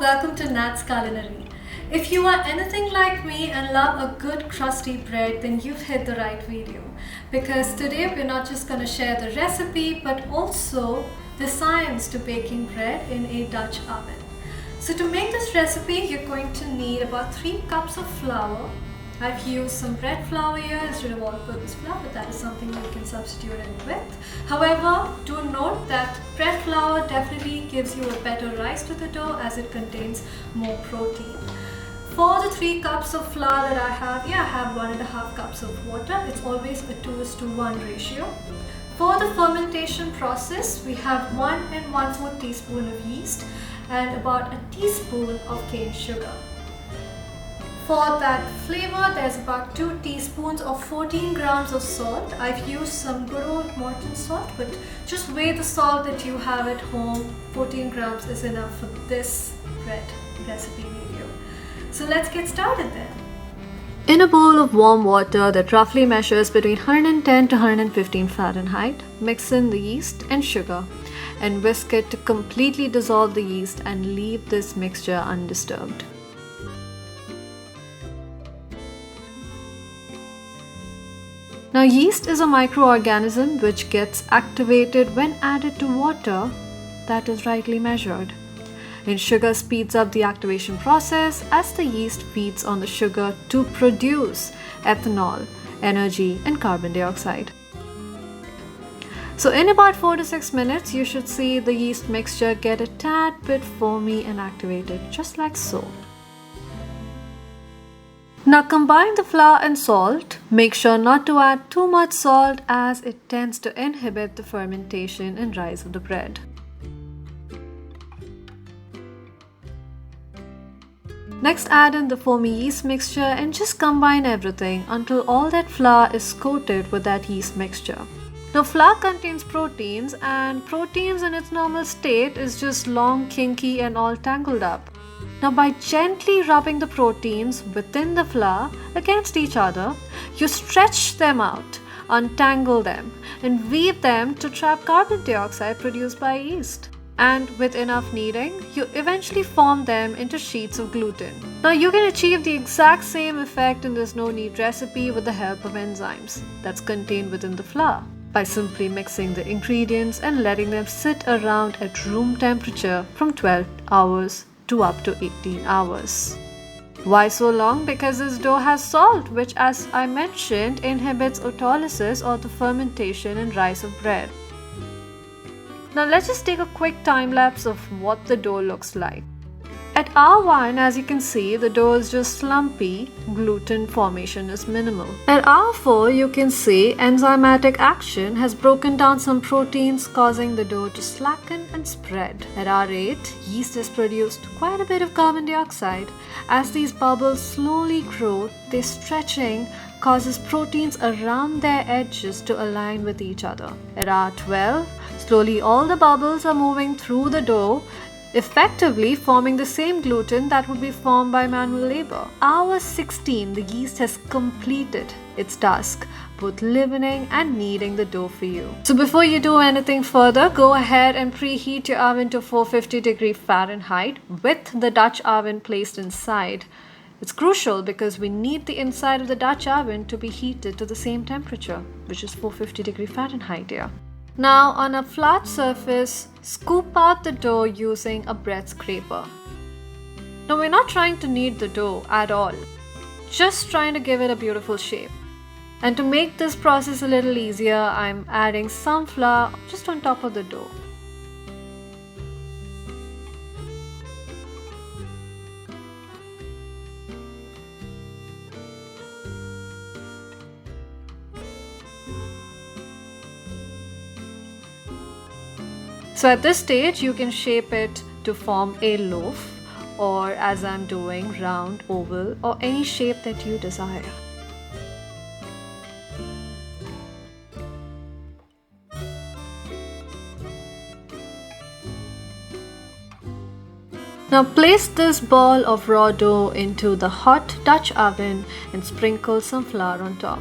welcome to Nat's Culinary. If you are anything like me and love a good crusty bread, then you've hit the right video. Because today we're not just going to share the recipe, but also the science to baking bread in a Dutch oven. So to make this recipe, you're going to need about 3 cups of flour. I've used some bread flour here instead of all-purpose flour, but that is something you can substitute it with. However, do note that bread flour definitely gives you a better rise to the dough as it contains more protein. For the 3 cups of flour that I have here, I have 1.5 cups of water. It's always a 2:1 ratio. For the fermentation process, we have 1 1/4 teaspoon of yeast and about a teaspoon of cane sugar. For that flavor, there's about 2 teaspoons or 14 grams of salt. I've used some good old Morton salt, but just weigh the salt that you have at home. 14 grams is enough for this bread recipe video. So let's get started then. In a bowl of warm water that roughly measures between 110 to 115 Fahrenheit, mix in the yeast and sugar and whisk it to completely dissolve the yeast and leave this mixture undisturbed. Now, yeast is a microorganism which gets activated when added to water that is rightly measured. And sugar speeds up the activation process as the yeast feeds on the sugar to produce ethanol, energy, and carbon dioxide. So in about 4 to 6 minutes, you should see the yeast mixture get a tad bit foamy and activated, just like so. Now combine the flour and salt. Make sure not to add too much salt as it tends to inhibit the fermentation and rise of the bread. Next, add in the foamy yeast mixture and just combine everything until all that flour is coated with that yeast mixture. Now, flour contains proteins, and proteins in its normal state is just long, kinky and all tangled up. Now, by gently rubbing the proteins within the flour against each other, you stretch them out, untangle them, and weave them to trap carbon dioxide produced by yeast. And with enough kneading, you eventually form them into sheets of gluten. Now, you can achieve the exact same effect in this no-knead recipe with the help of enzymes that's contained within the flour by simply mixing the ingredients and letting them sit around at room temperature from 12 hours to up to 18 hours. Why so long? Because this dough has salt, which, as I mentioned, inhibits autolysis or the fermentation and rise of bread. Now let's just take a quick time lapse of what the dough looks like. At hour 1, as you can see, the dough is just slumpy, gluten formation is minimal. At hour 4, you can see enzymatic action has broken down some proteins, causing the dough to slacken and spread. At hour 8, yeast has produced quite a bit of carbon dioxide. As these bubbles slowly grow, their stretching causes proteins around their edges to align with each other. At hour 12, slowly all the bubbles are moving through the dough, effectively forming the same gluten that would be formed by manual labor. Hour 16, the yeast has completed its task, both leavening and kneading the dough for you. So before you do anything further, go ahead and preheat your oven to 450 Fahrenheit with the Dutch oven placed inside. It's crucial because we need the inside of the Dutch oven to be heated to the same temperature, which is 450 Fahrenheit here. Now, on a flat surface, scoop out the dough using a bread scraper. Now, we're not trying to knead the dough at all, just trying to give it a beautiful shape. And to make this process a little easier, I'm adding some flour just on top of the dough. So at this stage, you can shape it to form a loaf, or as I'm doing, round, oval, or any shape that you desire. Now place this ball of raw dough into the hot Dutch oven and sprinkle some flour on top.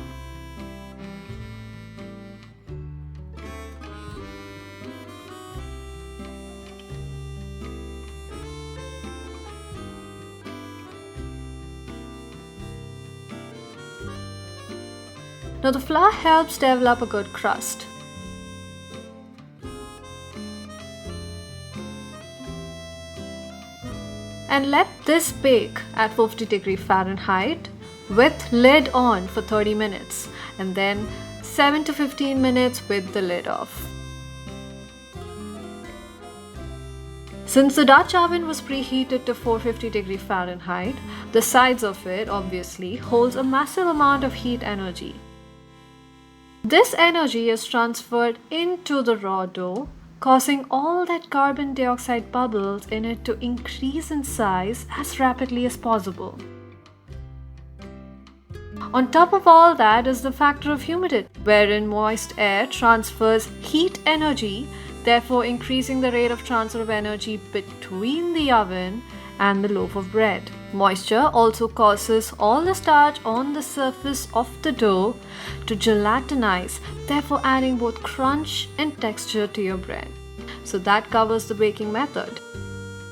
Now the flour helps develop a good crust. And let this bake at 450 Fahrenheit with lid on for 30 minutes and then 7 to 15 minutes with the lid off. Since the Dutch oven was preheated to 450 Fahrenheit, the sides of it obviously holds a massive amount of heat energy. This energy is transferred into the raw dough, causing all that carbon dioxide bubbles in it to increase in size as rapidly as possible. On top of all that is the factor of humidity, wherein moist air transfers heat energy, therefore increasing the rate of transfer of energy between the oven and the loaf of bread. Moisture also causes all the starch on the surface of the dough to gelatinize, therefore adding both crunch and texture to your bread. So that covers the baking method.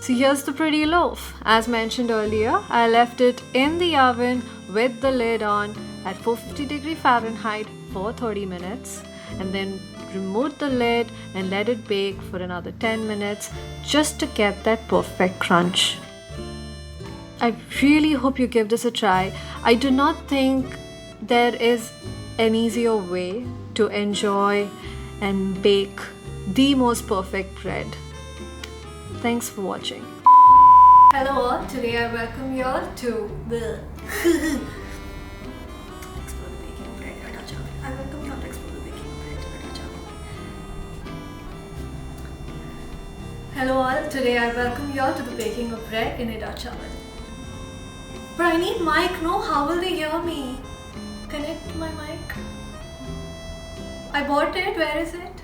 So here's the pretty loaf. As mentioned earlier, I left it in the oven with the lid on at 450 Fahrenheit for 30 minutes and then removed the lid and let it bake for another 10 minutes just to get that perfect crunch. I really hope you give this a try. I do not think there is an easier way to enjoy and bake the most perfect bread. Thanks for watching. Hello all, today I welcome you all to the Explore the Baking of Bread in a Dutch Oven. I welcome you all to explore the baking of bread in a Dutch oven. Hello all, today I welcome you all to the baking of bread in a Dutch oven. But I need mic, no? How will they hear me? Connect my mic. I bought it, where is it?